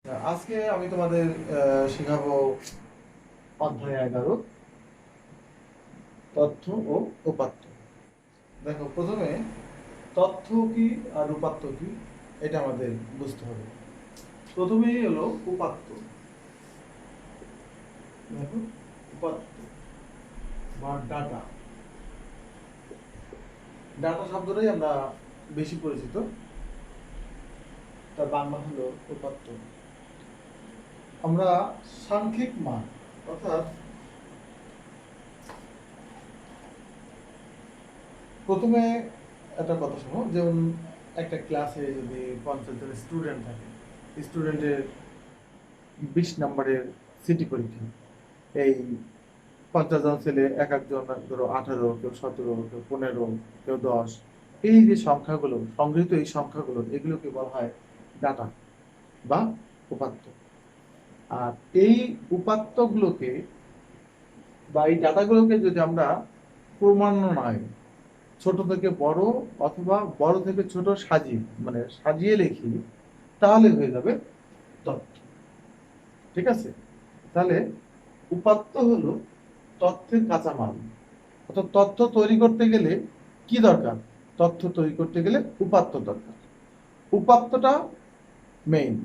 আজকে আমি তোমাদের শেখাবো অধ্যায় 11 তথ্য ও উপাত্ত। দেখো, প্রথমে তথ্য কি আর উপাত্ত কি এটা আমাদের বুঝতে হবে। প্রথমেই হলো উপাত্ত। দেখো, উপাত্ত বা ডাটা। ডাটা শব্দটাই আমরা বেশি পরিচিত, তার বাংলা হলো উপাত্ত। আমরা সাংখ্যিক মান, অর্থাৎ প্রথমে একটা কথা শোনো, যেমন একটা ক্লাসে যদি 50 জন স্টুডেন্ট থাকে, স্টুডেন্টের 20 নম্বরের সিটি পরীক্ষা। এই 50 জন ছেলে, এক একজন ধরো 18, কেউ 17, কেউ 15, কেউ 10, এই যে সংখ্যাগুলো সংগৃহীত, এই সংখ্যাগুলো এগুলোকে বলা হয় ডাটা বা উপাত্ত। আর এই উপাত্তগুলোকে বা এই ডাটাগুলোকে যদি আমরা ক্রমান্বয়ে ছোট থেকে বড় অথবা বড় থেকে ছোট সাজিয়ে, মানে সাজিয়ে লিখি, তাহলে হয়ে যাবে তথ্য। ঠিক আছে? তাহলে উপাত্ত হলো তথ্যের কাঁচামাল। অর্থাৎ তথ্য তৈরি করতে গেলে কি দরকার? তথ্য তৈরি করতে গেলে উপাত্ত দরকার। উপাত্তটা মেইন।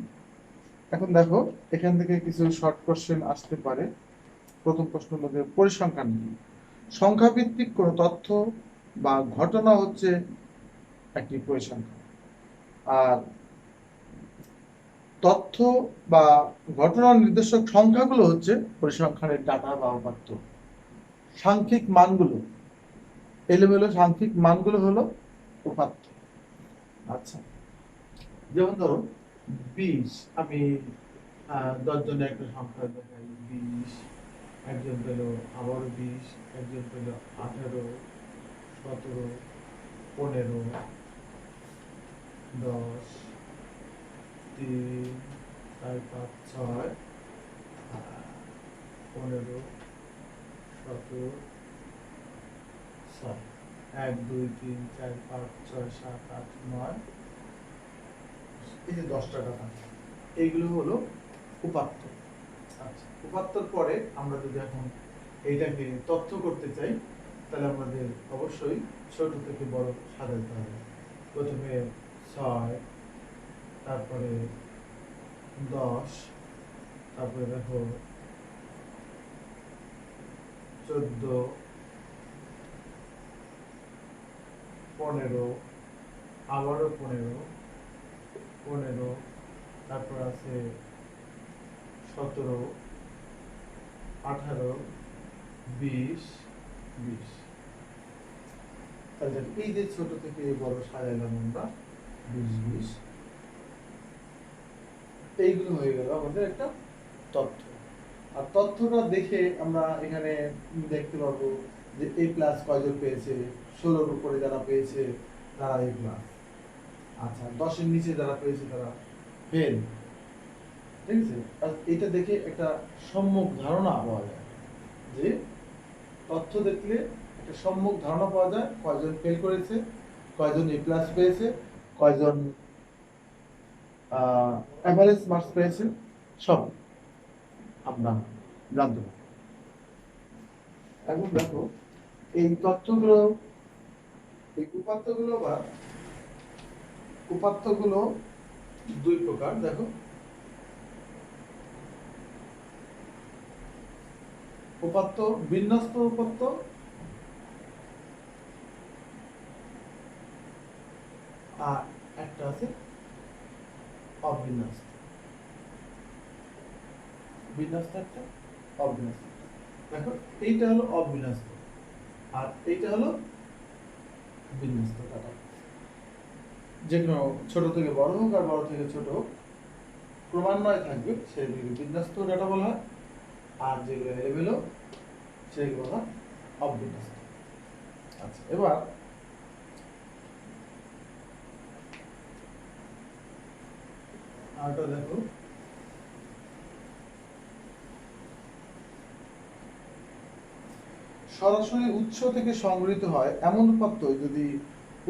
এখন দেখো, এখান থেকে কিছু শর্ট কোশ্চেন আসতে পারে। প্রথম প্রশ্ন হলো যে পরিসংখ্যান কি? সংখ্যা ভিত্তিক কোনো তথ্য বা ঘটনা হচ্ছে একটি পরিসংখ্যান। আর তথ্য বা ঘটনার নির্দেশক সংখ্যাগুলো হচ্ছে পরিসংখ্যানের ডাটা বা উপাত্ত। সাংখ্যিক মানগুলো, এলোমেলো সাংখ্যিক মানগুলো হলো উপাত্ত। আচ্ছা, যেমন ধরো 20, আমি 10 জনের একটা সংখ্যা দেখাই, 20, একজন পেল আবারও 20, একজন পেল 18, 17, 15, 10, 3, 4, 5, 6, 15, 17, 6, 1, 2, 3, 4, 5, 6, 7, 8, 9, এই যে 10টা ডাটা, এইগুলো হলো উপাত্ত। আচ্ছা, উপাত্তর পরে আমরা যদি এখন এইটাকে তথ্য করতে চাই, তাহলে আমাদের অবশ্যই ছোট থেকে বড় সাজাতে হবে। প্রথমে 6, তারপরে 10, তারপরে দেখো 14, 15, আবারও 15, 15, তারপর আছে 17, 18, 20, 20। তাহলে এই যে ছোট থেকে বড় সাজাইলাম আমরা, 20, 20, এইগুলো হয়ে গেল আমাদের একটা তথ্য। আর তথ্যটা দেখে আমরা এখানে দেখতে পাবো যে এ প্লাস কয়জন পেয়েছে, 16-র উপরে যারা পেয়েছে তারা এ প্লাস। আচ্ছা, 10-এর নিচে যারা পেয়েছে তারা ফেল। ঠিক আছে? আর এটা দেখে একটা সম্যক ধারণা পাওয়া যায়, যে তথ্য দেখলে একটা সম্যক ধারণা পাওয়া যায় কয়জন ফেল করেছে, কয়জন এ প্লাস পেয়েছে, কয়জন অ্যাভারেজ মার্কস পেয়েছে, সব আমরা জানতে পারি। এখন দেখো, এই তথ্যগুলো, এই উপাত্তগুলো দুই প্রকার। দেখো, উপাত্ত, বিন্যস্ত উপাত্ত আর একটা আছে অবিন্যস্ত। বিন্যস্ত একটা, অবিন্যস্ত। দেখো, এইটা হলো অবিন্যস্ত আর এইটা হলো বিন্যস্ত ডাটা। যেগুলো ছোট থেকে বড় হোক আর বড় থেকে ছোট হোক, ক্রমান্বয়ে থাকবে, সেগুলোকে বিন্যস্ত ডাটা বলা হয়। আর যেগুলো এলোমেলো, সেগুলো বলা হয় অবিন্যস্ত। আচ্ছা, এবার আরেকটা দেখো, সরাসরি উৎস থেকে সংগৃহীত হয় এমন উপাত্ত যদি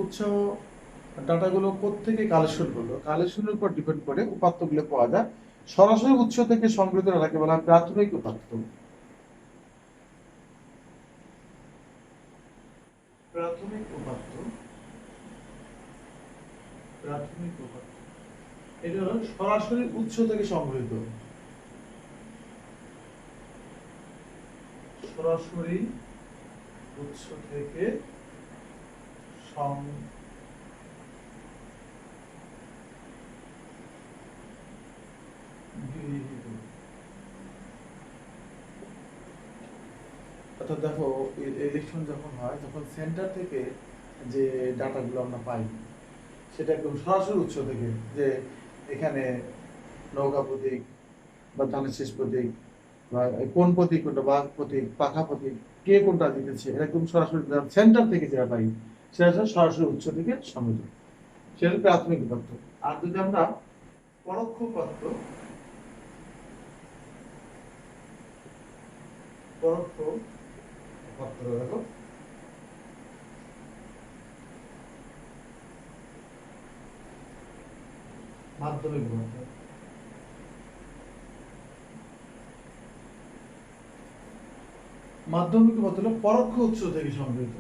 উৎস ডাটাগুলো কোত্থেকে কালেকশন করলো, কালেকশনের উপর ডিপেন্ড করে উপাত্তগুলো পাওয়া যায়। সরাসরি উৎস থেকে সংগৃহীত ডাটাকে বলা হয় প্রাথমিক উপাত্ত। প্রাথমিক উপাত্ত, প্রাথমিক উপাত্ত এটা হলো সরাসরি উৎস থেকে সংগৃহীত, সরাসরি উৎস থেকে সংগৃহীত। অর্থাৎ দেখো ইলেকশন যখন হয় তখন সেন্টার থেকে যে ডাটাগুলো আমরা পাই সেটা একদম সরাসরি উৎস থেকে, যে এখানে নৌকা প্রতীক বা ধানের শীষ প্রতীক বা কোন প্রতীক কোনটা, বাঘ প্রতীক, পাখা প্রতীক, কে কোনটা জিতেছে, এটা একদম সরাসরি সেন্টার থেকে যেটা পাই সেটা হচ্ছে সরাসরি উৎস থেকে সংগৃহীত, সেটা প্রাথমিক উপাত্ত। আর যদি আমরা পরোক্ষ উপাত্ত, পরোক্ষ উপাত্ত দেখো মাধ্যমিক উপাত্ত। মাধ্যমিক উপাত্ত হলো পরোক্ষ উৎস থেকে সংগৃহীত,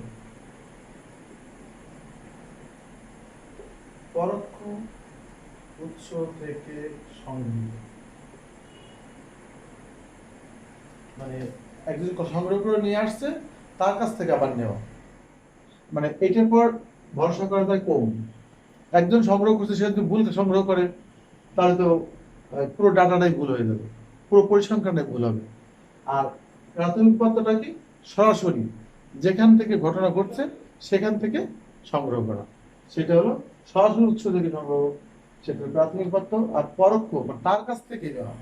পরোক্ষ উৎস থেকে সংগৃহীত। মানে একজন সংগ্রহ করে নিয়ে আসছে তার কাছ থেকে আবার নেওয়া, মানে এটার পর ভরসা করা যায় কম। একজন সংগ্রহ করছে, সে যদি ভুল সংগ্রহ করে তাহলে তো পুরো ডাটাটাই ভুল হয়ে যাবে, পুরো পরিসংখ্যানটাই ভুল হবে। আর প্রাথমিক উপাত্তটা কি? সরাসরি যেখান থেকে ঘটনা ঘটছে সেখান থেকে সংগ্রহ করা, সেটা হলো সরাসরি উৎস থেকে সংগ্রহ, সেটা প্রাথমিক উপাত্ত। আর পরোক্ষ বা তার কাছ থেকে নেওয়া,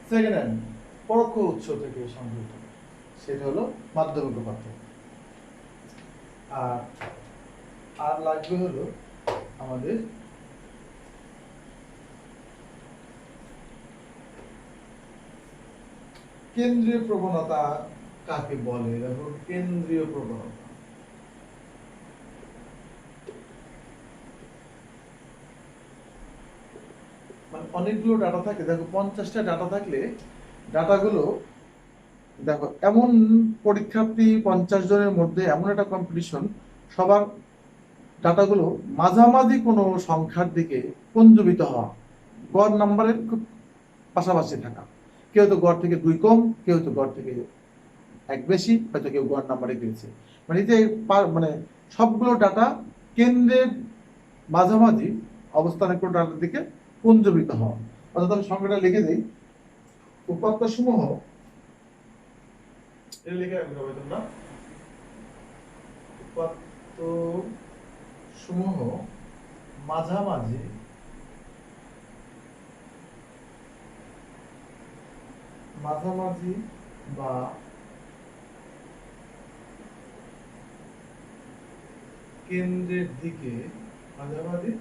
সেকেন্ড হ্যান্ড, পরোক্ষ উৎস থেকে সংগৃহীত, সেটা হলো মাধ্যমিক উপাত্ত। আর আর লাগবে হলো আমাদের কেন্দ্রীয় প্রবণতা কাকে বলে। দেখো কেন্দ্রীয় প্রবণতা, মানে অনেকগুলো ডাটা থাকে, দেখো 50টা ডাটা থাকলে ডাটাগুলো দেখো এমন পরীক্ষার্থী 50 জনের মধ্যে এমন একটা কম্পিটিশন, সবার ডাটাগুলো মাঝামাঝি কোনো সংখ্যার দিকে পুঞ্জীবিত হওয়া, গড় নাম্বারের খুব পাশাপাশি থাকা, কেউ তো গড় থেকে 2 কম, কেউ তো গড় থেকে 1 বেশি, হয়তো কেউ গড় নাম্বারে পেয়েছে। মানে যে মানে সবগুলো ডাটা কেন্দ্রের মাঝামাঝি অবস্থানে কোনো ডাটার দিকে পুঞ্জীবিত হওয়া। অর্থাৎ আমি সংখ্যাটা লিখে দিই, উপাত্ত সমূহ, এটা লিখে রাখবে সবাই তোমরা, উপাত্ত সমূহ মাঝামাঝি মাঝামাঝি বা কেন্দ্রের দিকে, মাঝামাঝি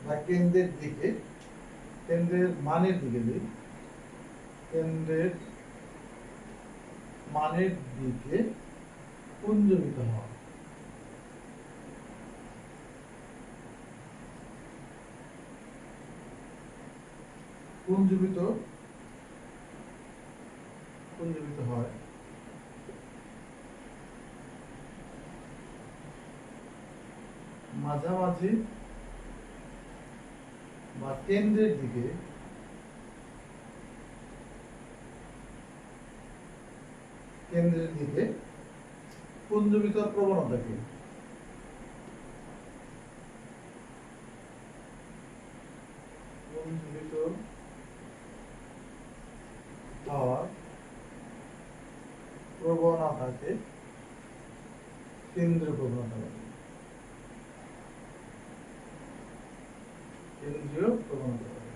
বা কেন্দ্রের দিকে, কেন্দ্রের মানের দিকে দিই, কেন্দ্রের মানের দিকে পুঞ্জীবিত হওয়া। পুঞ্জীবিত পুঞ্জীবিত হয় মাঝামাঝি বা কেন্দ্রের দিকে, কেন্দ্রের দিকে পুঞ্জীবিত প্রবণতাকে, পুঞ্জীবিত হওয়ার প্রবণতাকে কেন্দ্রীয় প্রবণতা বলে, কেন্দ্রীয় প্রবণতা বলে।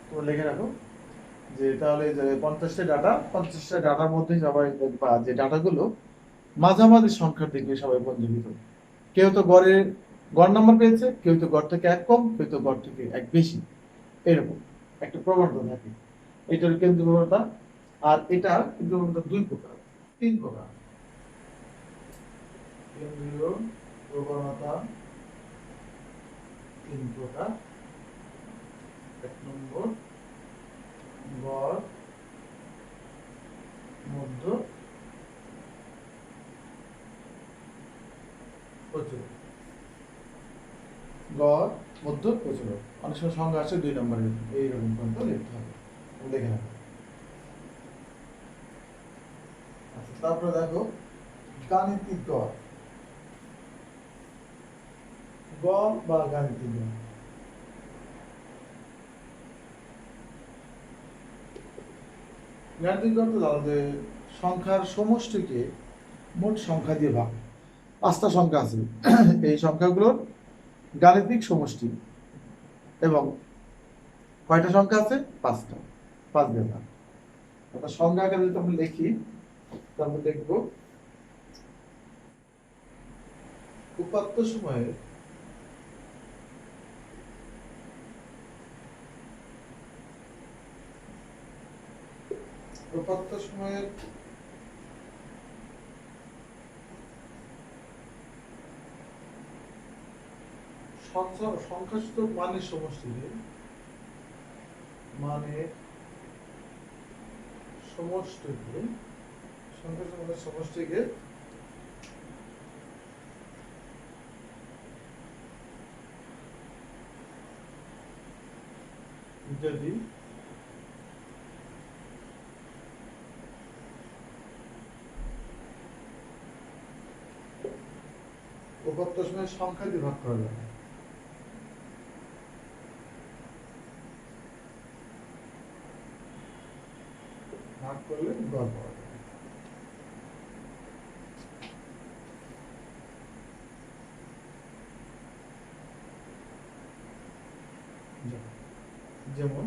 তো লিখে রাখো যে তাহলে 50টা ডাটা, 50টা ডাটার মধ্যে সবাই দেখবা যে ডাটাগুলো মাঝামাঝি সংখ্যার দিকে সবাই পুঞ্জীবিত। কেউ তো গড় নাম্বার পেয়েছে, কেউ তো গড় থেকে 1 কম, কেউ তো গড় থেকে 1 বেশি, এরকম একটা প্রবণতা থাকে। এটার কেন্দ্রীয় প্রবণতা। আর এটা কিন্তু 2 প্রকার, 3 প্রকার। কেন্দ্রীয় প্রবণতা তিন প্রকার। এক নম্বর গড়, মধ্য, প্রচুরক। গড়, মধ্য, প্রচুরক। অনেক সময় সংখ্যা আসে 2 নম্বরের, এইরকম পর্যন্ত লিখতে হবে। দেখে রাখো। আচ্ছা, তারপরে দেখো গাণিতিক গড়। গড় বা গাণিতিক গড়, গাণিতিক গড় তো জানো যে সংখ্যার সমষ্টিকে মোট সংখ্যা দিয়ে ভাগ। 5টা সংখ্যা আছে, এই সংখ্যাগুলোর গাণিতিক সমষ্টি। এবং কয়টা সংখ্যা আছে? 5টা। 5 দিয়ে ভাগ। অর্থাৎ সংখ্যা আকারে যদি আমরা লিখি, তারপর দেখবো উপাত্ত সময়ে সংখ্যাসূচক মানের সমষ্টিকে সংখ্যাসূচক মানের সমষ্টিকে যদি উপাত্ত সময়ের সংখ্যা দিয়ে ভাগ করা যাবে, ভাগ করলে গড় পাওয়া যাবে। যেমন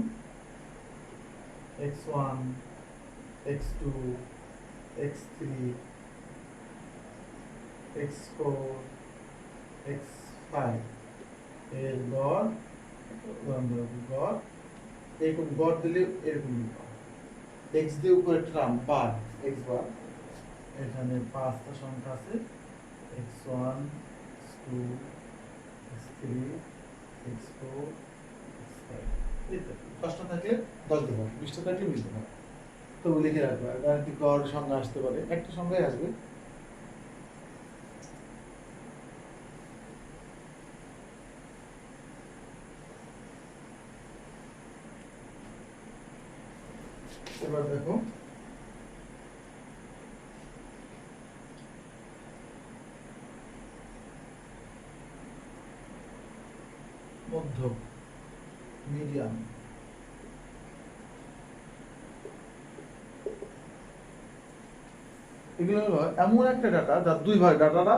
x1, x2, x3, x4, x5 এর গড়, এরকম গড় দিলে এরকম x দিয়ে উপরে ট্রাম বার, x বার। এখানে 5টা সংখ্যা আছে, x1, x2, x3, x4, x5 ইত্যাদি। 10টা থাকলে 10 দেবো, 20টা থাকলে 20 দেবো। তো লিখে রাখবো। গাণিতিক গড় সংখ্যা আসতে পারে, একটা সংখ্যায় আসবে। এবার দেখো মধ্য, মিডিয়াম। এগুলো হলো এমন একটা ডাটা যার দুই ভাগ। ডাটাটা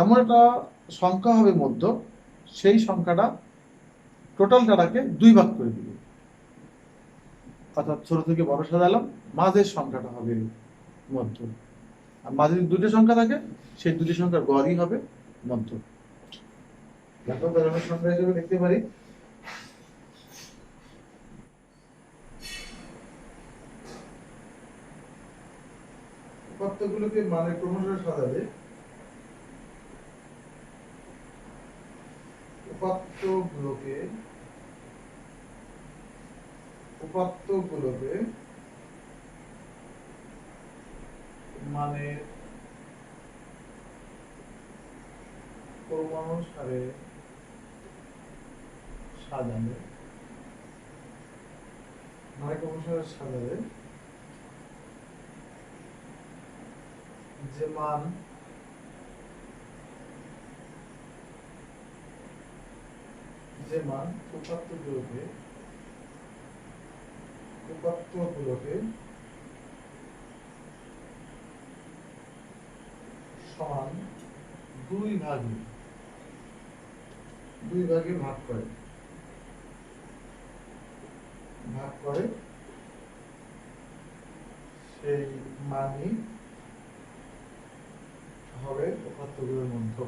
এমন একটা সংখ্যা হবে মধ্য, সেই সংখ্যাটা টোটাল ডাটাকে 2 ভাগ করে দিবে। অর্থাৎ ছোট থেকে বড় সাজালাম, মাঝের সংখ্যাটা হবে মধ্য। আর মাঝে যদি 2টা সংখ্যা থাকে, সেই 2টি সংখ্যার গড়ই হবে মধ্য। দেখো ধরনের সংখ্যা হিসেবে লিখতে পারি উপাত্তগুলোকে মানে ক্রমশ সাজাবে। উপাত্তগুলোকে মানে ক্রমানুসারে সাজাবে, যে মান উপাত্তগুলোকে সমান 2 ভাগে ভাগ করে সেই মানই হবে উপাত্তগুলোর মধ্য।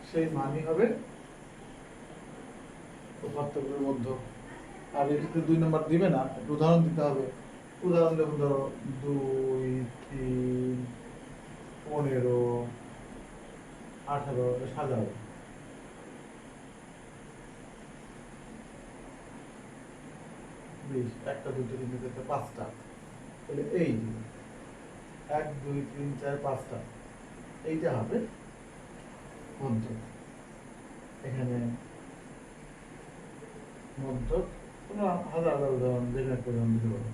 সেই মানই হবে উপাত্তগুলোর মধ্য। আর এক্ষেত্রে 2 নম্বর দিবে না, একটু উদাহরণ দিতে হবে। উদাহরণ যেমন ধরো 2, 3, 15, 18 সাজাও, 20, 1, 2, 3, 4, 5টা, তাহলে এই 1, 2, 3, 4, 5টা, এইটা হবে মধ্য। এখানে মধ্য কোনো হাজার হাজার উদাহরণ যেখানে উদাহরণ দিতে পারো।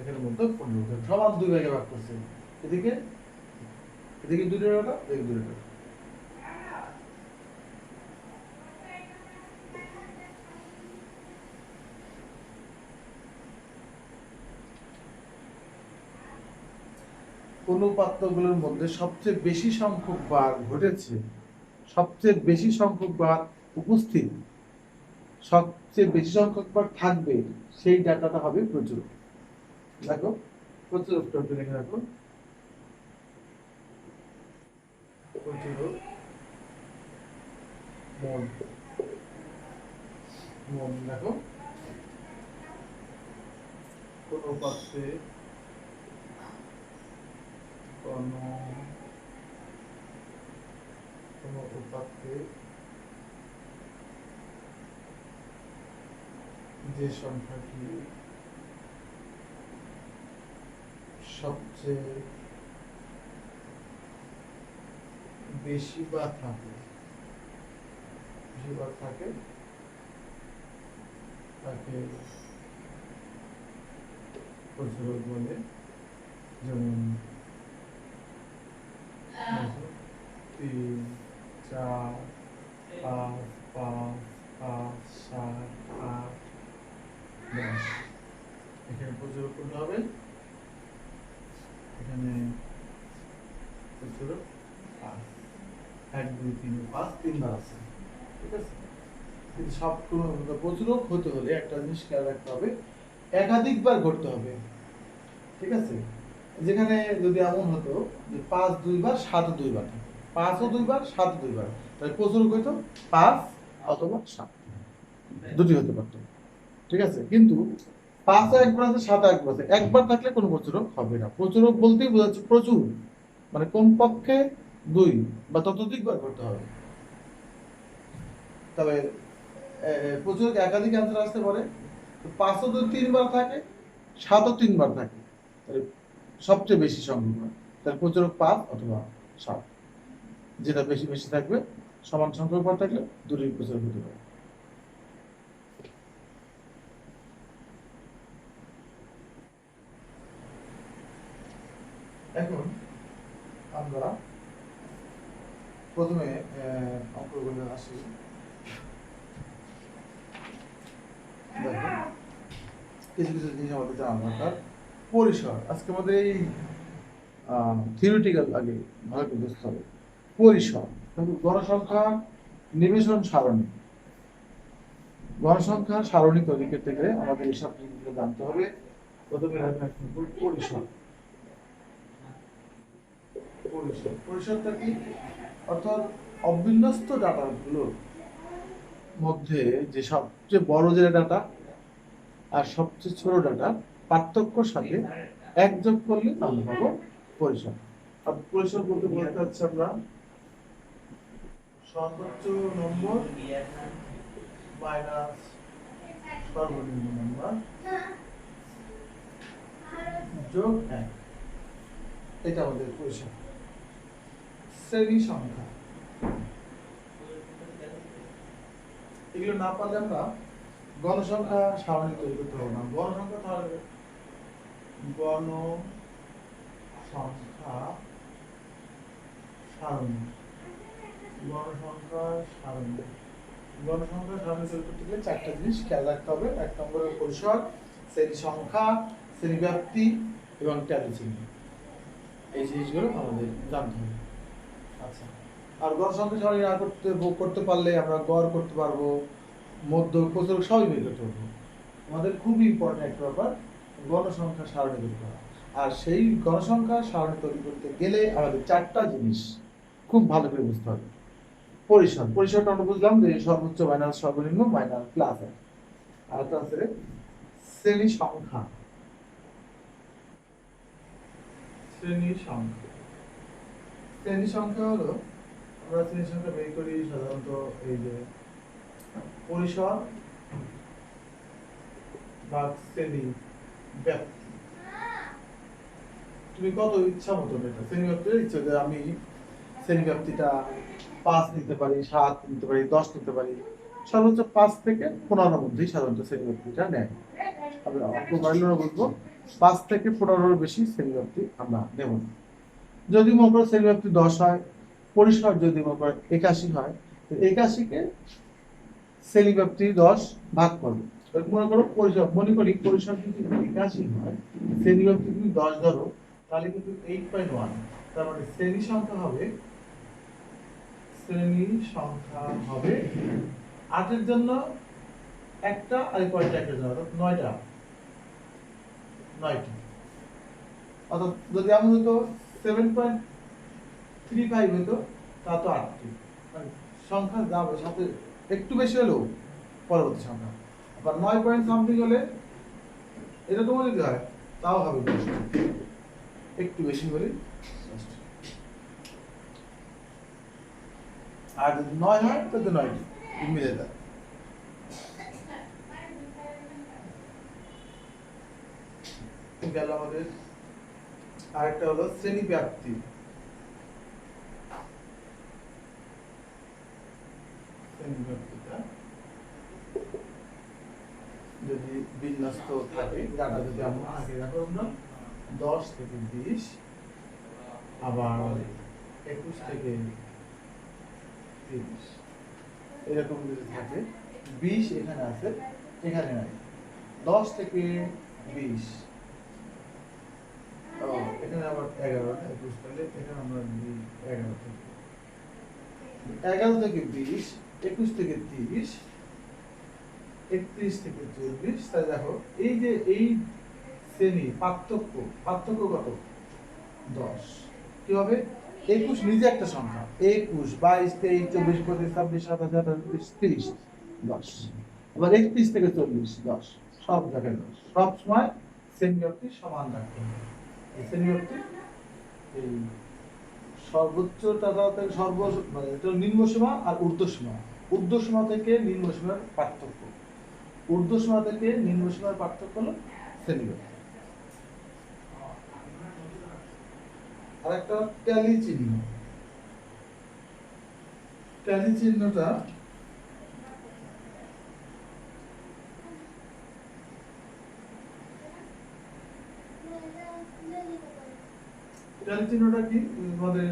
এখানে মধ্য 15 সমান 2 ভাগে ভাগ করছে, এদিকে এদিকে 2টা টাকা, এদিকে 2টা টাকা। অনুপাত্যগুলোর মধ্যে সবচেয়ে বেশি সংখ্যক বার ঘটেছে, সবচেয়ে বেশি সংখ্যক বার উপস্থিত, সবচেয়ে বেশি সংখ্যক বার থাকবে, সেই ডাটাটা হবে প্রচুর। দেখো প্রচুর উত্তরটা লিখে রাখো, প্রচুর মন মন দেখো কোনো পাত্রে কোনো উপাত্তে যে সংখ্যাটি সবচেয়ে বেশি বার থাকে, তাকে প্রচুরক বলে। যেমন 3, 4, 5, 5, 5, 7, 8, 10। এখানে প্রচুরক কোনটা হবে? এখানে প্রচুরক 5, 1, 2, 3, 5 তিনবার আছে, ঠিক আছে। কিন্তু সব প্রচুরক হতে হলে একটা জিনিস খেয়াল রাখতে হবে, একাধিকবার ঘটতে হবে, ঠিক আছে। যেখানে যদি এমন হতো যে 5 2 বার 7 2 বার, 5 ও 2 বার 7 2 বার, তাহলে প্রচুরক হইতো 5 অথবা 7, দুটি হতে পারতো, ঠিক আছে। কিন্তু 5 একবার আছে, 7 একবার আছে, একবার থাকলে কোনো প্রচুরক হবে না। প্রচুরক বলতেই বোঝাচ্ছে প্রচুর, মানে কমপক্ষে 2 বা ততোধিকবার করতে হবে। তবে প্রচুরক একাধিক অ্যান্সার আসতে পারে, 5 ও 3 বার থাকে, 7 ও 3 বার থাকে, তাহলে সবচেয়ে বেশি সংখ্যক, তাহলে প্রচুরক 5 অথবা 7, যেটা বেশি বেশি থাকবে, সমান সংখ্যক বার থাকলে দুটি প্রচুরক হতে পারে। এখন আমরা প্রথমে অঙ্কগুলো আসি। দেখো কিছু কিছু জিনিস আমাদের জানা দরকার। পরিসর, আজকে আমাদের এই থিওরিটিক্যাল আগে ভালো করে বুঝতে হবে। পরিসর গণসংখ্যা নিবেশন সারণী, গণসংখ্যা সারণী তৈরি করতে গেলে আমাদের এইসব জিনিসগুলো জানতে হবে। প্রথমে পরিসর, পরিসরটা কি? অর্থাৎ অবিন্যস্ত ডাটাগুলোর মধ্যে যে সবচেয়ে বড় যে ডাটা আর সবচেয়ে ছোট ডাটা পার্থক্যর সাথে এক যোগ করলে আমরা পাবো পরিসর। আর পরিসর বলতে বলতে হচ্ছে আমরা সর্বোচ্চ নম্বর মাইনাস সর্বনিম্ন নম্বর যোগ 1, এটা আমাদের পরিসর। শ্রেণী সংখ্যা, এগুলো না পারলে আমরা গণসংখ্যা সারণী তৈরি করতে পারবো না। গণসংখ্যা সারণী, গণসংখ্যা সারণী, গণসংখ্যা সারণী, গণসংখ্যা সারণী তৈরি করতে গেলে 4টা জিনিস খেয়াল রাখতে হবে। 1 নম্বরে পরিসর, শ্রেণী সংখ্যা, শ্রেণী ব্যাপ্তি এবং ট্যালি চিহ্ন, এই জিনিসগুলো আমাদের জানতে হবে। আচ্ছা, আর গণসংখ্যা সারণী না করতে পারলে আমরা গড় করতে পারবো, মধ্য, প্রচুরক সবই বের করতে পারবো। আমাদের খুবই ইম্পর্টেন্ট একটা ব্যাপার গণসংখ্যা সারণী তৈরি করা। আর সেই গণসংখ্যা সারণী তৈরি করতে গেলে আমাদের 4টা জিনিস খুব ভালো করে বুঝতে হবে। পরিসর, পরিসরটা আমরা বুঝলাম যে সর্বোচ্চ মাইনাস সর্বনিম্ন মাইনাস প্লাস, আর একটা আছে শ্রেণী সংখ্যা। শ্রেণী সংখ্যা। শ্রেণী সংখ্যা হলো, আমরা শ্রেণী সংখ্যা বের করি সাধারণত এই যে পরিসর বা শ্রেণী ব্যাপ্তি। তুমি কত ইচ্ছা মতো এটা শ্রেণী ব্যাপ্তির ইচ্ছা, যে আমি শ্রেণী ব্যাপ্তিটা 5 নিতে পারি, 7 নিতে পারি, 10 নিতে পারি। সর্বোচ্চ 5 থেকে 15 মধ্যেই সাধারণত শ্রেণী ব্যাপ্তিটা নেয়। আমরা অঙ্ক বাড়লেও বলবো 5 থেকে 15 বেশি শ্রেণী ব্যাপ্তি আমরা নেব না। যদি মনে করো শ্রেণী ব্যাপ্তি 10 হয়, পরিসর যদি মনে করো 81 হয়, 81 কে শ্রেণী ব্যাপ্তি 10 ভাগ করবে। মনে করো পরিসর, মনে করি পরিসর যদি 81 হয়, শ্রেণী ব্যাপ্তি তুমি 10 ধরো, তাহলে কিন্তু 8.1। তার মানে শ্রেণী সংখ্যা হবে 8 এর জন্য একটা, আর কয়টা একটা জন্য, অর্থাৎ 9টা। অর্থাৎ যদি এমন হতো 7.35 হতো, তা তো 8টি। মানে সংখ্যা যাবে সাথে একটু বেশি হলেও পরবর্তী সংখ্যা। আবার 9 পয়েন্ট সামথিং হলে এরকম যদি হয়, তাও হবে 10, একটু বেশি হলে 10। আর যদি 9 হয় তাহলে 9টি মিলে যায়। গেল আমাদের আরেকটা হলো শ্রেণী ব্যাপ্তি। শ্রেণী ব্যাপ্তিটা যদি বিন্যস্ত থাকে, ডাটা যদি আমরা আগে রাখো, আমরা 10 থেকে 20, আবার 21 থেকে 30 এরকম যদি থাকে, 20 এখানে আছে, এখানে নাই, 10 থেকে 20, এখানে আবার 11, 21 তাহলে এখানে আমরা 11 থেকে 20, 21 থেকে 30, 31 থেকে 40। তাহলে দেখো এই যে এই শ্রেণী পার্থক্য কত? 10। কি হবে? 21 নিজে একটা সংখ্যা, 21, 22, 23, 24, 25, 26, 27, 28, 30, 10। আবার 31 থেকে 40, 10। সব জায়গায় 10। সব সময় শ্রেণী ব্যাপ্তি সমান রাখতে হবে। এই শ্রেণী ব্যাপ্তি এই সর্বোচ্চটা থেকে মানে এটা নিম্ন সীমা আর ঊর্ধ্ব সীমা থেকে নিম্ন সীমার পার্থক্য। ঊর্ধ্ব সীমা থেকে নিম্ন সীমার পার্থক্য হলো শ্রেণী ব্যাপ্তি। আর একটা ট্যালি চিহ্ন। ট্যালি চিহ্নটা কি আমাদের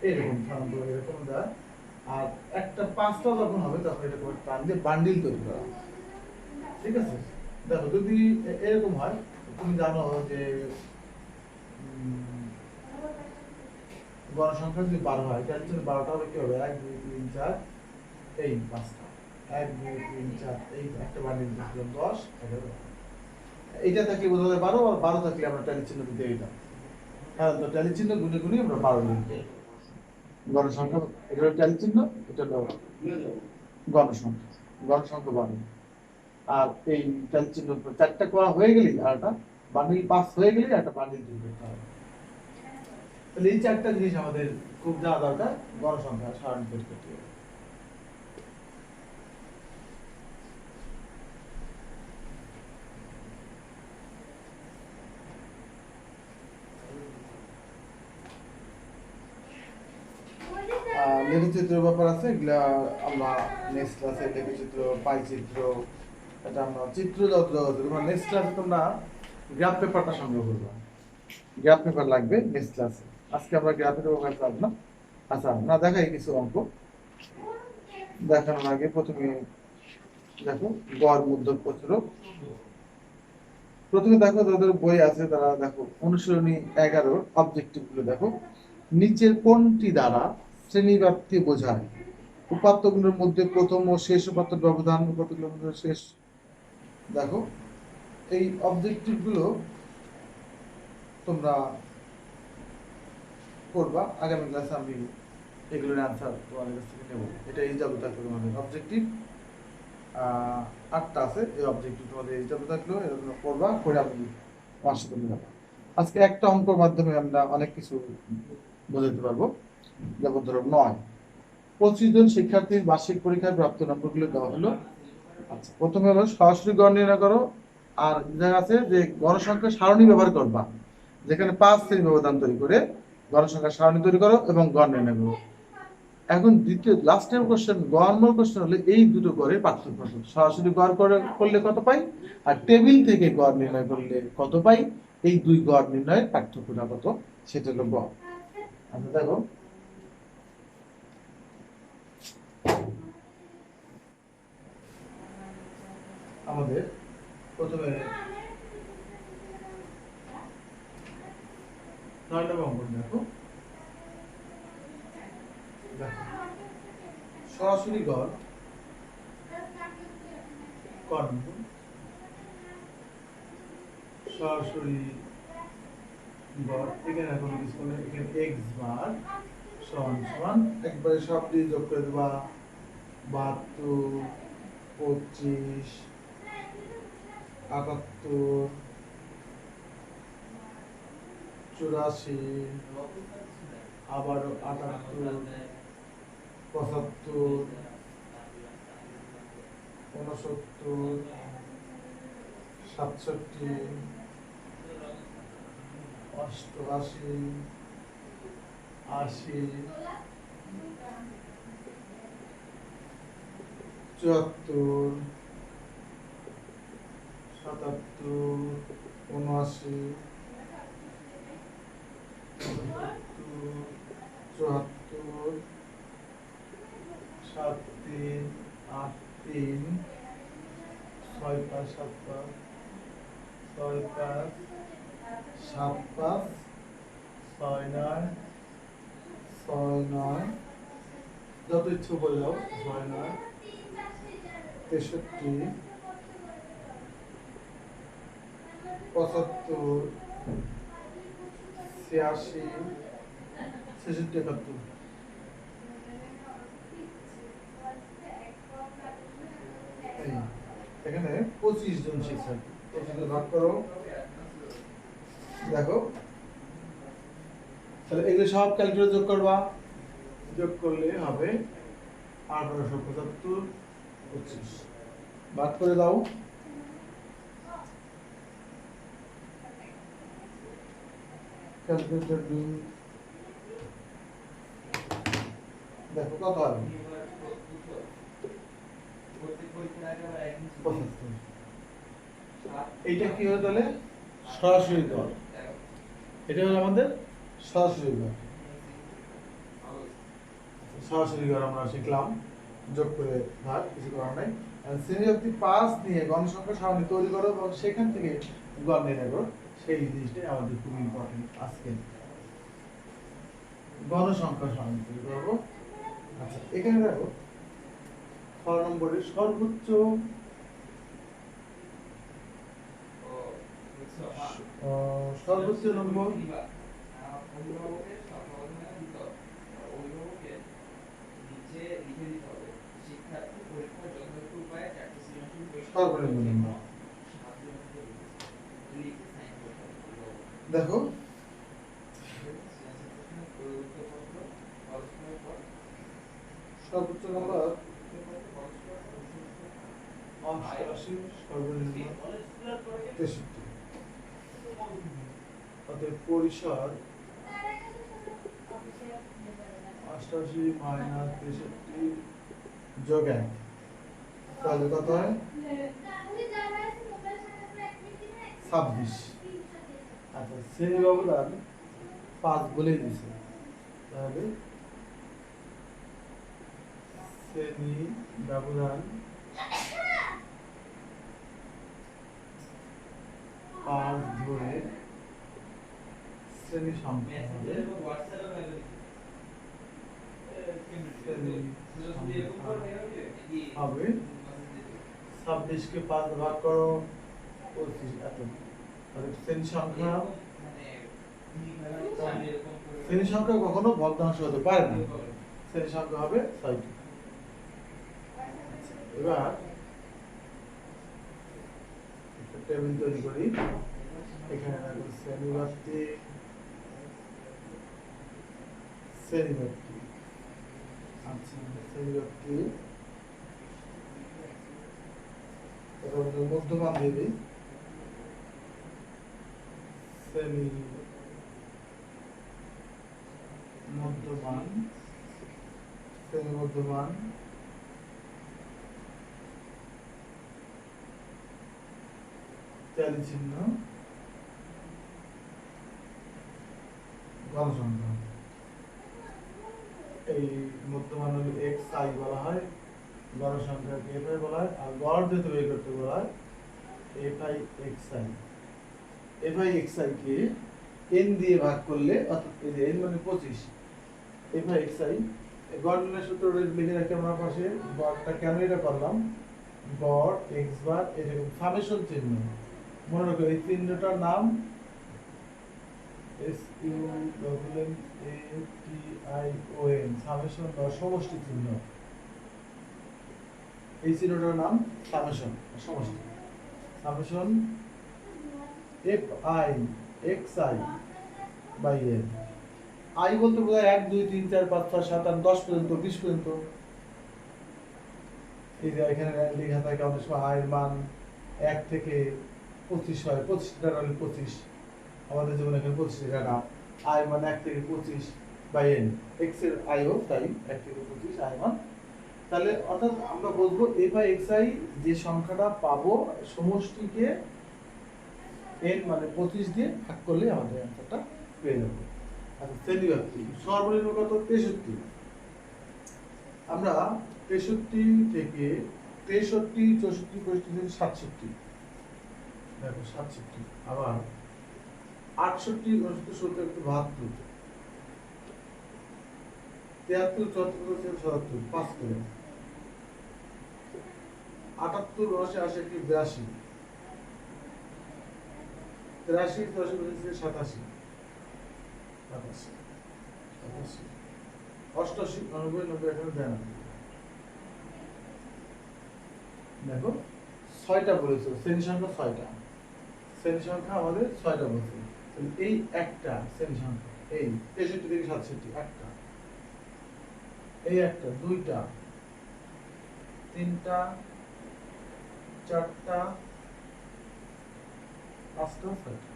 এরকম সাধারণত এরকম দেয়, আর একটা 5টা যখন হবে তখন এটা করে টান দিয়ে বান্ডিল তৈরি করা। ঠিক আছে, দেখো যদি এরকম হয়, তুমি জানো যে গণসংখ্যা যদি 12 হয়, তাহলে 12টা হবে কি হবে? 1 2 3 4 এই 5টা, 1 2 3 4 এই একটা বান্ডিল দিলাম 10 11। এইটা থাকলে বোঝা যায় 12, আর 12 থাকলে আমরা ট্যালি চিহ্ন দিতে দিতাম। হ্যাঁ, তো ট্যালি চিহ্ন গুনে গুনে আমরা 12 লিখব। গণসংখ্যা, এটা হলো ট্যালি চিহ্ন, এটা হলো গণসংখ্যা। গণসংখ্যা 12। আর এই ট্যালি চিহ্ন 4টা করা হয়ে গেলেই, আর একটা বান্ডিল পাস হয়ে গেলেই একটা বান্ডিল তৈরি করতে হবে। তাহলে এই 4টা জিনিস আমাদের খুব জানা দরকার গণসংখ্যা সারণী তৈরি করতে হবে। লেখচিত্রের ব্যাপার আছে, এগুলা আমরা নেক্সট ক্লাসে লেখচিত্র, পাই চিত্র, এটা আমরা চিত্র যত তোমরা নেক্সট ক্লাসে তোমরা গ্রাফ পেপারটা সংগ্রহ করবে। গ্রাফ পেপার লাগবে নেক্সট ক্লাসে। আজকে আমরা গ্রাফের ব্যাপার পাবো না। আচ্ছা, না দেখাই কিছু অঙ্ক দেখানোর আগে প্রথমে দেখো গড় মধ্য প্রচুরক। প্রথমে দেখো যাদের বই আছে তারা দেখো অনুশীলনী 11 অবজেক্টিভ গুলো দেখো। নিচের কোনটি দ্বারা শ্রেণী ব্যাপ্তি বোঝায়? উপাত্তগুলোর মধ্যে প্রথম ও শেষ উপাত্তের ব্যবধান, উপাত্তগুলোর মধ্যে শেষ। দেখো এই অবজেক্টিভ গুলো তোমরা করবা। আগামী ক্লাসে আমি এগুলোর অ্যান্সার তোমাদের কাছ থেকে নেব। এটা এই যাবো থাকবে তোমাদের অবজেক্টিভ। 8টা আছে এই অবজেক্টিভ, তোমাদের এই যাবো থাকলো, এরকম করবা, করে আমি আমার সাথে যাবো। আজকে একটা অঙ্কর মাধ্যমে আমরা অনেক কিছু বোঝাতে পারবো। যেমন ধরো 9, 25 জন শিক্ষার্থীর বার্ষিক পরীক্ষায় প্রাপ্ত নম্বরগুলো দেওয়া হলো। আচ্ছা, প্রথমে হলো সরাসরি গড় নির্ণয় করো। আর দেখা আছে যে গণসংখ্যা সারণী ব্যবহার করবা, যেখানে 5 শ্রেণী ব্যবধান তৈরি করে গণসংখ্যা সারণী তৈরি করো এবং গড় নির্ণয় করো। এখন দ্বিতীয় last time question, normal question হলে এই দুটো গড়ের পার্থক্য কত। সরাসরি গড় করলে কত পাই, আর টেবিল থেকে গড় নির্ণয় করলে কত পাই, এই দুই গড় নির্ণয়ের পার্থক্যটা কত, সেটা হলো গড়। আচ্ছা দেখো, আমাদের প্রথমে 9 নম্বর অঙ্ক দেখো। সরাসরি গড় কর্ণ, সরাসরি গড় এখানে এখন কিছু করে, এখানে x বার সমান সমান একবারে সব দিয়ে যোগ করে দেবা 72, 25, 78, 84, আবারও 78, 75, 69, 67, 88, 80, 74, 77, 79, 74, 73, 83, 65, 75, 65, 75, 69, 69, যত ইচ্ছে বলে যাও, 69, 63, 75, 86, 66, 71। এখানে 25 জন শিক্ষার্থী, 25 ভাগ করো, দেখো তাহলে এগুলো সব ক্যালকুলেট যোগ করবা, যোগ করলে হবে 1875, 25 ভাগ করে দাও। ক্যালকুলেটর দিন, দেখো কত হবে, 75। এইটা কি হলো তাহলে সরাসরি গড়, এটা হলো আমাদের সরাসরি গড়। সরাসরি গড় আমরা শিখলাম, যোগ করে ভাগ, কিছু করার নাই। শ্রেণী ব্যক্তি 5 নিয়ে গণসংখ্যা সারণী তৈরি করো এবং সেখান থেকে গড় নির্ণয় করো, সেই জিনিসটাই আমাদের খুব ইম্পর্টেন্ট আজকে। গণসংখ্যা সারণী তৈরি করবো। আচ্ছা, এখানে দেখো 6 নম্বরে সর্বোচ্চ নম্বর, সর্বনিম্ন নম্বর দেখো, সর্বোচ্চ নম্বর 88, সর্বনিম্ন 63। অতএব পরিসর 88 মাইনাস 63 যোগ 1, তাহলে কত হয় 26। আচ্ছা, শ্রেণী ব্যবধান 5 বলেই দিছে, তাহলে শ্রেণী ব্যবধান 5 ধরে শ্রেণী সংখ্যা হবে, হবে 26 কে 5 ভাগ করো 25, এত। তাহলে শ্রেণী সংখ্যা কখনো ভগ্নাংশ হতে পারে না, শ্রেণী সংখ্যা হবে 6টি। এবার একটা টেবিল তৈরি করি। এখানে দেখো শ্রেণীভিত্তিক, শ্রেণীভিত্তিক, আচ্ছা শ্রেণীভিত্তিক, তারপর মধ্যমান দেবে শ্রেণী মধ্যমান, শ্রেণী মধ্যমান, ট্যালি চিহ্ন, গণসংখ্যা। এই মধ্যমান হলো এক্স আই বলা হয়, গণসংখ্যাকে এফ আই বলা হয়, আর গড় যেহেতু বের করতে বলা হয় F I X I. F I X I K N দিয়ে ভাগ করলে, অর্থাৎ এই যে এন মানে 25, এফ আই এক্স আই গড় নির্ণয়ের সূত্রটা লিখে রাখি আমরা পাশে। গড়টা কেন এটা করলাম, গড় এক্স বার এরকম সামেশন চিহ্ন, মনে রাখো এই চিহ্নটার নাম S U double N A T I O N, summation বা সমষ্টি চিহ্ন। এই চিহ্নটার নাম সামেশন, সমষ্টি। Summation F I X I by N. I বলতে বোঝায় 1 2 3 4 5 6 7 8 10 পর্যন্ত, 20 পর্যন্ত। এই যে এখানে লেখা থাকে অনেক সময় আয়ের মান 1 থেকে 25 হয়, 25 টাকা হলে 25, আমাদের যেমন এখানে 25 টাকা। আয় মান 1 থেকে 25 বাই এন, এক্স এর আয়ও তাই 1 থেকে 25 আয় মান। তাহলে অর্থাৎ আমরা বলবো এফ আই এক্স আই যে সংখ্যাটা পাবো সমষ্টিকে এন মানে 25 দিয়ে ভাগ করলে আমাদের অ্যান্সারটা পেয়ে যাবো। আচ্ছা শ্রেণীব্যাপ্তি সর্বনিম্ন কত, 63। আমরা 63 থেকে 63 64 65 67, দেখো 67, আবার 68 69 70 72 73 74 77 5 করে, 78 79 80 81 83 83 83 87 87 88 89 90 91 দেখো 6টা বলেছে, শ্রেণী সংখ্যা 6টা, শ্রেণী সংখ্যা আমাদের 6টা বলছে। এই একটা শ্রেণী সংখ্যা, এই 63 থেকে 67 একটা, এই একটা, দুইটা, তিনটা, চারটা, পাঁচটা, ছয়টা।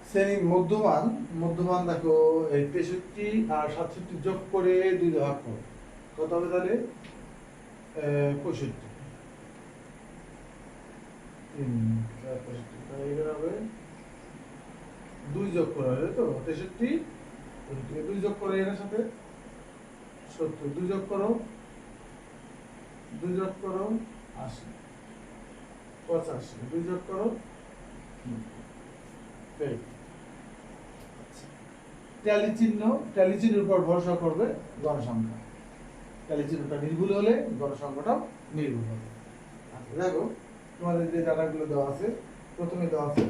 শ্রেণী মধ্যমান, মধ্যমান দেখো এই 63 আর 67 যোগ করে 2 দিয়ে ভাগ করো, কত হবে তাহলে 65। 3 4 65 তাহলে এর হবে 2 যোগ করা হবে তো 63, 2 যোগ করে এর সাথে 70, 2 যোগ করো 2 যোগ করো 80 85, 2 যোগ করো 90। ট্যালি চিহ্ন, ট্যালি চিহ্নের উপর ভরসা করবে গণসংখ্যা, ট্যালি চিহ্নটা নির্ভুল হলে গণসংখ্যাটাও নির্ভুল হবে। আচ্ছা দেখো তোমাদের যে ডাটাগুলো দেওয়া আছে, প্রথমে দেওয়া আছে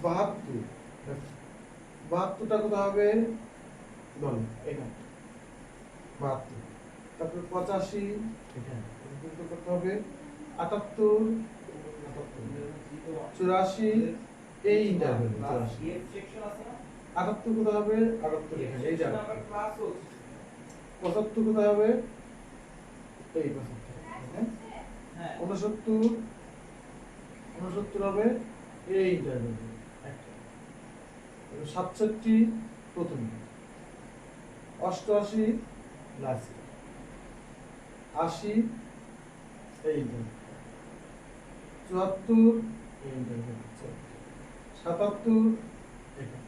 72, 72টা কোথায় হবে বলো, এখানে 72, তারপর 85 এখানে কত হবে, 78 84 এই ইন্টারভেল 84, 78 কোথায় হবে, 78 এখানে এই জায়গা, 75 কোথায় হবে, এই 75, হ্যাঁ 69 69 হবে এই ইন্টারভেল একটা, 67 প্রথমে, 88 লাস্ট, 80 এই ইন্টারভেল, 74 এই ইন্টারভেল, 77 এখানে,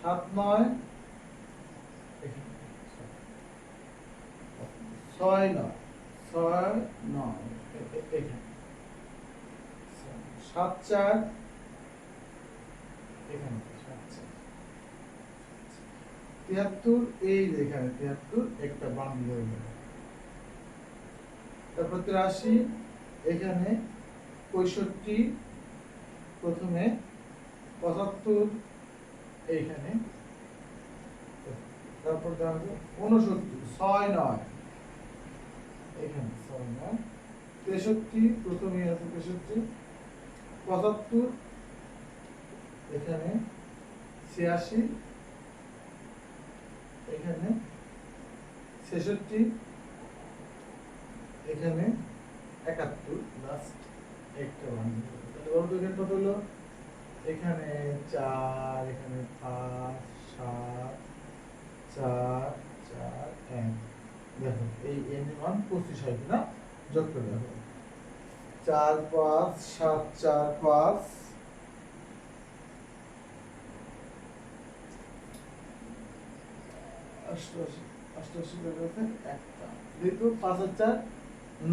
79 এখানে, 69 69 এখানে, 74 এখানে, 73 এই এখানে, 73 একটা বাম দিকে গেল, তারপর 83 এখানে, 65 প্রথমে, 75 এইখানে, তারপর দেওয়া হবে 69 69 এখানে, 69 63 প্রথমে আছে 63 75, এখানে 86, এখানে 66, এখানে 71, লাস্ট একটা ওয়ান। তাহলে বলতো এখানে কত হলো? এখানে 4, এখানে 5, 7, 4, 4, 1। দেখো এই n এর মান 25 হয় কিনা যোগ করে দেখো। 4, 5, 7, 4, 5, 88, 88 বেরোতে একটা। যেহেতু 5 আর 4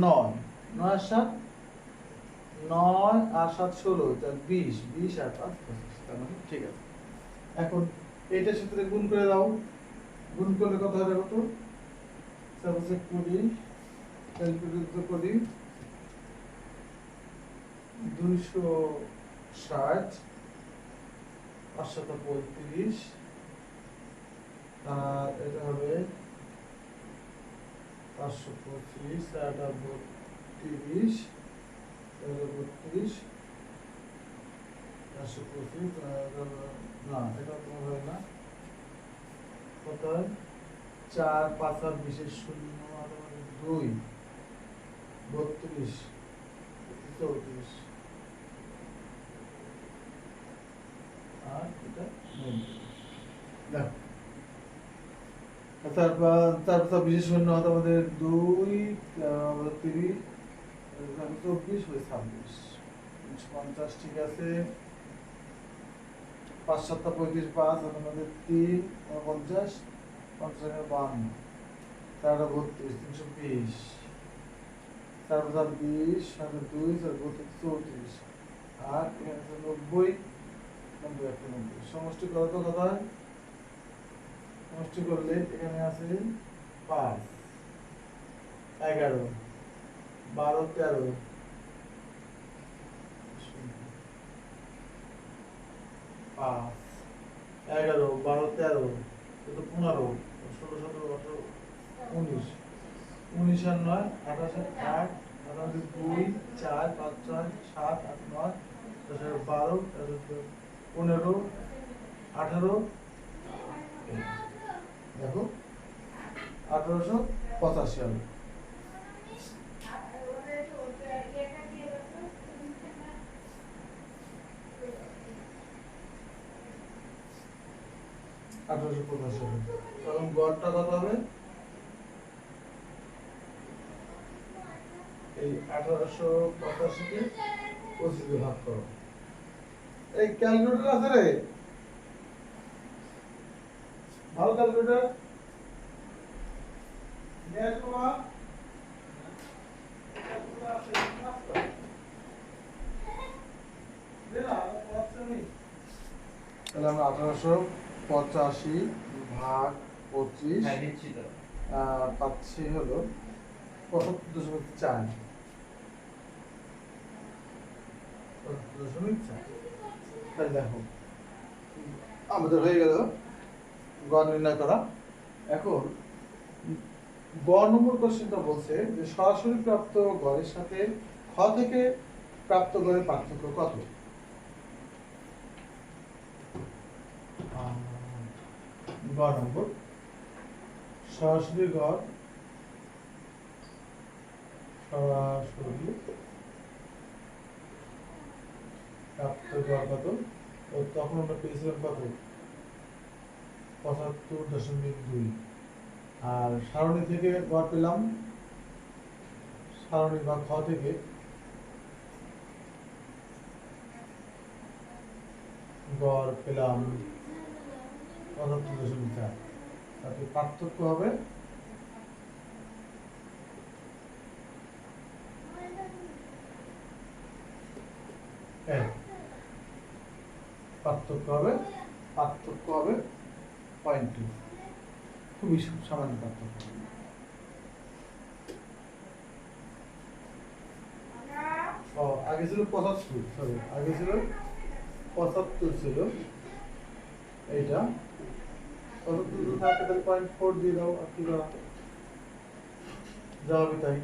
9, 9 আর 7 9 আর 7 16, তাহলে 20, 20 আর 5 25। তার মানে ঠিক আছে। এখন এইটার সাথে গুণ করে দাও। গুণ করলে কত হবে কত? সাপোজ 20, ক্যালকুলেটর করি। 260, 535, আর এটা হবে 525, আর এটা 32, 32, 525, না এটা তোমার হয় না। কত হয়? 4, 5 আর 20 এর 0 আর 2, 32, 34, আর এটা 90। দেখো তারপর 20 শূন্য হাতে আমাদের 2, 30, 24 হয়ে 26, 50। ঠিক আছে। 5 7 35, 5 আর আমাদের 3, 50, 50 52, 4 32, 320, 4 20, 2, 34, আর এখানে 90, 90 একটা 90। সমষ্টি কত কত হয়? সমষ্টি করলে এখানে আছে 5, 11, 12, 13, 5, 11, 12, 13, 15, 16, 17, 18, 19, 19 আর 9, 28 আর 8, 2, 4, 5, 6, 7, 8, 9, 10 আর 12, 15, 18, দেখো 1885 হবে। তখন গড়টা কত হবে? এই 1885 কে 25 দিয়ে ভাগ করো। এই ক্যালকুলেটর আছে রে? ভালো ক্যালকুলেটর নিয়ে আসবো মা। তাহলে আমরা 1885 ভাগ 25 পাচ্ছি হলো 75.4। 75.4। তাহলে দেখো আমাদের হয়ে গেল গড় নির্ণয় করা। এখন গড় নম্বর কোশ্চেনটা বলছে যে সরাসরি প্রাপ্ত গড়ের সাথে খ থেকে প্রাপ্ত গড়ের পার্থক্য কত? গড় নম্বর সরাসরি গড়, সরাসরি প্রাপ্ত গড় কত? তখন আমরা পেয়েছিলাম কত? 75.2। আর সারণী থেকে গড় পেলাম, সারণী বা খ থেকে গড় পেলাম 75.4। তাতে পার্থক্য হবে পার্থক্য হবে 0.2। খুবই সামান্য পার্থক্য। আগে ছিল 75, সরি আগে ছিল 75 ছিল এইটা। 75 থাকে তাহলে 0.4 দিয়ে দাও, আর কি যা হবে তাই।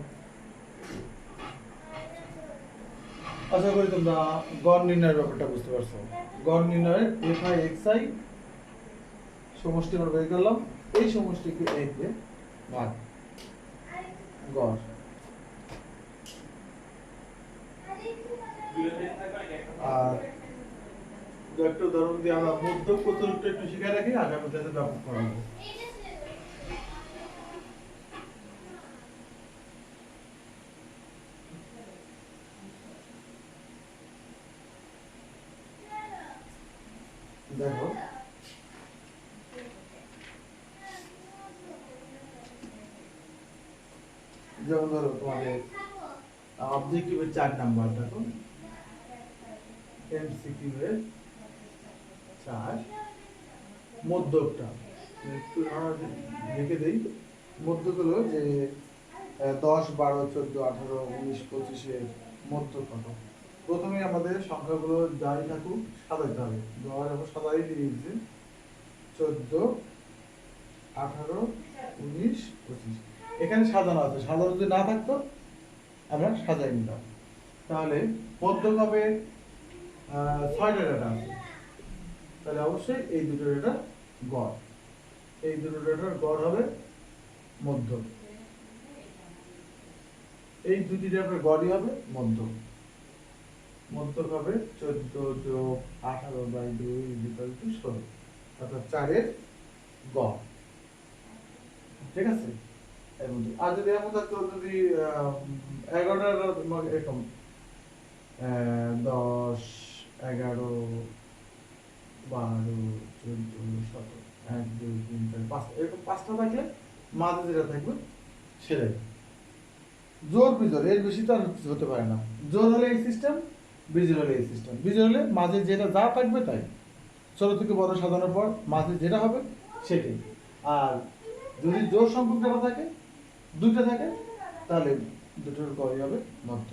আশা করি তোমরা গড় নির্ণয়ের ব্যাপারটা বুঝতে পারছো। গড় নির্ণয়ের এফ আই এক্স আই সমষ্টি আমরা বের করলাম, এই সমষ্টিকে এই দিয়ে ভাগ গড়। আর একটা উদাহরণ দিয়ে আমরা মধ্যক প্রচুরটা একটু শিখে রাখি, আগামী ক্লাসে ব্যাপক পড়াবো। দেখো যেমন ধরো তোমাদের অবজেক্টিভের 4 নাম্বার, দেখো এমসিকিউ এর 4 মধ্যকটা একটু লিখে দেই। মধ্যক হলো যে 10, 12, 14, 18, 19, 25 এর মধ্যক কত। প্রথমে আমাদের সংখ্যাগুলো যাই থাকুক সাজাইতে হবে। ধর আমরা সাজাই দিয়েছি 14, 18, 19, 25। এখানে সাজানো আছে, সাজানো যদি না থাকতো আমরা সাজাই নিতাম। তাহলে মধ্যক হবে 6টা ডেটা আছে, তাহলে অবশ্যই এই দুটো ডেটা গড়, এই দুটো ডেটার গড় হবে মধ্যক, এই দুটি ডেটার গড়ই হবে মধ্যক। মধ্যক হবে 14 যোগ 18/2 = 16, অর্থাৎ 4 এর গড়। ঠিক আছে? এর মধ্যে আর যদি এমন থাকতো, যদি 11টা এরকম 10, 11, 12, 14, 17, 1, 2, 3, 4, 5 এরকম 5টা থাকলে মাঝে যেটা থাকবে সেটাই জোর বিজোর, এর বেশি তো আর হতে পারে না। জোর হলে এই সিস্টেম, বিজোর হলে এই সিস্টেম। বিজোর হলে মাঝে যেটা যা থাকবে তাই, ছোট থেকে বড় সাজানোর পর মাঝে যেটা হবে সেটাই। আর যদি জোর সংখ্যক যেটা থাকে, দুইটা থাকে, তাহলে দুটোর গড়ই হবে মধ্য।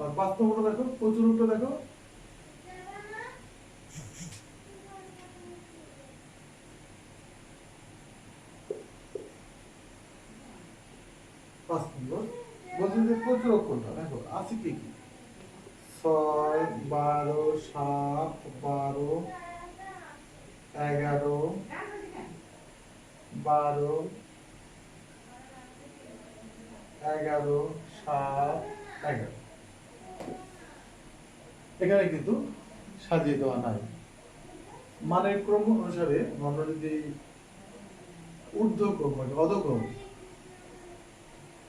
আর 5 নম্বরটা দেখো, প্রচুরটা দেখো, বলছি যে প্রচুর কোনটা দেখো আছে কি কি, 6, 12, 7, 12, 11, 12, 11, 7, 11। এখানে কিন্তু সাজিয়ে দেওয়া নাই। মানের ক্রম অনুসারে আমরা যদি ঊর্ধ্বক্রম মানে অধক্রম,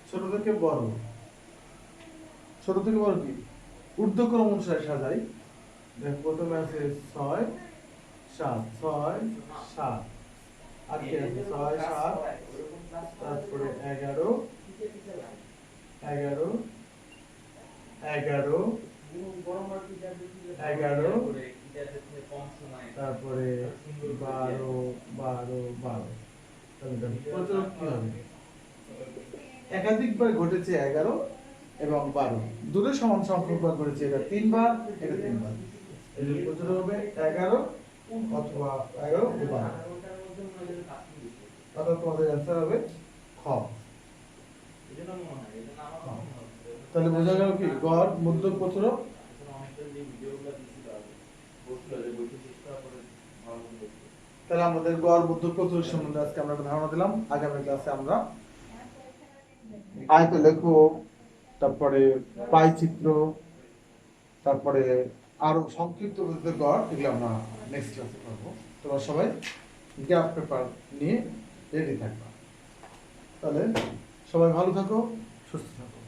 ছোট থেকে বড়, ছোট থেকে বড় কি ঊর্ধ্বক্রম অনুসারে সাজাই। দেখ প্রথমে আছে 6, 7, 6, 7, আর কি আছে 6, 7, তারপরে 11, 11, 11, 11, তারপরে 12, 12, 12। প্রচুর কি হবে, একাধিকবার ঘটেছে 11 এবং 12, দুটো সমান সংখ্যকবার ঘটেছে, এটা 3 বার, এটা 3 বার। এই যে প্রচুর হবে 11 অথবা 11 ও 12, অর্থাৎ তোমাদের অ্যান্সার হবে খ। তাহলে বোঝা গেল কি গড়, মধ্যক, প্রচুরক। তাহলে আমাদের গড়, মধ্যক, প্রচুরক সম্বন্ধে আজকে আমরা একটা ধারণা দিলাম। আগামী ক্লাসে আমরা আয়তলেখ, তারপরে পাই চিত্র, তারপরে আরো সংক্ষিপ্ত গড়, এগুলো আমরা নেক্সট ক্লাসে করবো। তোমরা সবাই গ্রাফ পেপার নিয়ে রেডি থাকবা। তাহলে সবাই ভালো থাকো, সুস্থ থাকো।